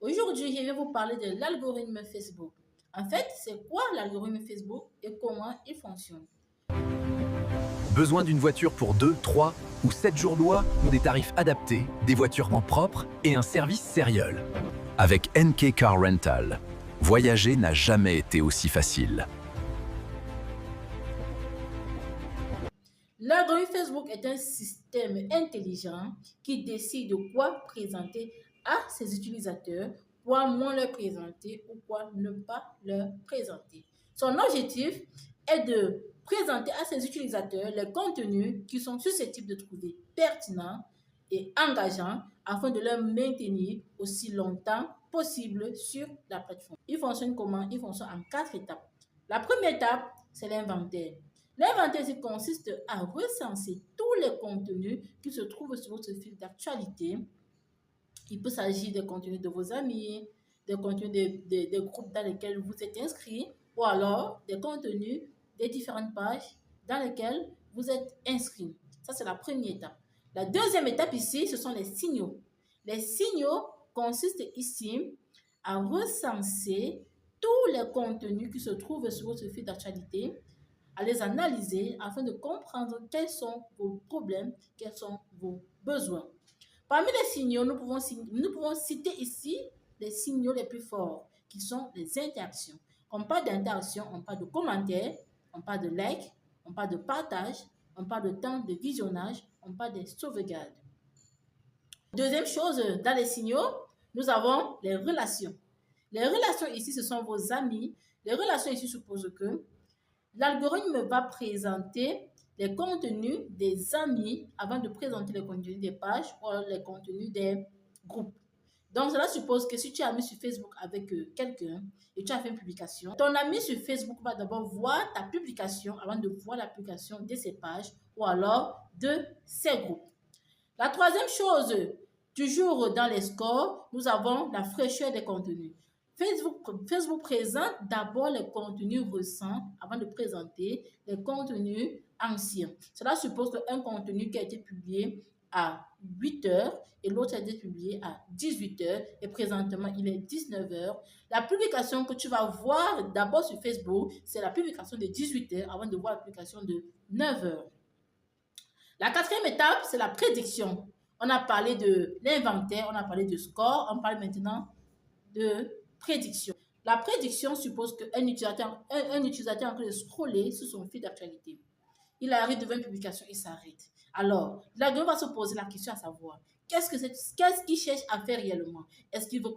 Aujourd'hui, je vais vous parler de l'algorithme Facebook. En fait, c'est quoi l'algorithme Facebook et comment il fonctionne? Besoin d'une voiture pour 2, 3 ou 7 jours d'oie ou des tarifs adaptés, des voitures en propre et un service sérieux. Avec NK Car Rental, voyager n'a jamais été aussi facile. L'algorithme Facebook est un système intelligent qui décide de quoi présenter à ses utilisateurs, quoi moins leur présenter ou quoi ne pas leur présenter. Son objectif est de présenter à ses utilisateurs les contenus qui sont susceptibles de trouver pertinents et engageants afin de les maintenir aussi longtemps possible sur la plateforme. Il fonctionne comment? Il fonctionne en 4 étapes. La première étape, c'est l'inventaire. L'inventaire consiste à recenser tous les contenus qui se trouvent sur votre fil d'actualité. Il peut s'agir des contenus de vos amis, des contenus des groupes dans lesquels vous êtes inscrit, ou alors des contenus des différentes pages dans lesquelles vous êtes inscrit. Ça, c'est la première étape. La deuxième étape ici, ce sont les signaux. Les signaux consistent ici à recenser tous les contenus qui se trouvent sur votre fil d'actualité, à les analyser afin de comprendre quels sont vos problèmes, quels sont vos besoins. Parmi les signaux, nous pouvons citer ici les signaux les plus forts, qui sont les interactions. On parle d'interaction, on parle de commentaires, on parle de like, on parle de partage, on parle de temps de visionnage, on parle de sauvegarde. Deuxième chose, dans les signaux, nous avons les relations. Les relations ici, ce sont vos amis. Les relations ici supposent que l'algorithme va présenter les contenus des amis avant de présenter les contenus des pages ou les contenus des groupes. Donc, cela suppose que si tu as mis sur Facebook avec quelqu'un et tu as fait une publication, ton ami sur Facebook va d'abord voir ta publication avant de voir la publication de ses pages ou alors de ses groupes. La troisième chose, toujours dans les scores, nous avons la fraîcheur des contenus. Facebook présente d'abord les contenus récents avant de présenter les contenus anciens. Cela suppose qu'un contenu qui a été publié à 8 heures et l'autre a été publié à 18 heures et présentement il est 19 heures. La publication que tu vas voir d'abord sur Facebook, c'est la publication de 18 heures avant de voir la publication de 9 heures. La quatrième étape, c'est la prédiction. On a parlé de l'inventaire, on a parlé de score, on parle maintenant de prédiction. La prédiction suppose qu'un utilisateur est en train de scroller sur son fil d'actualité. Il arrive devant une publication, il s'arrête. Alors, l'algorithme va se poser la question à savoir, qu'est-ce qu'il cherche à faire réellement? Est-ce qu'il veut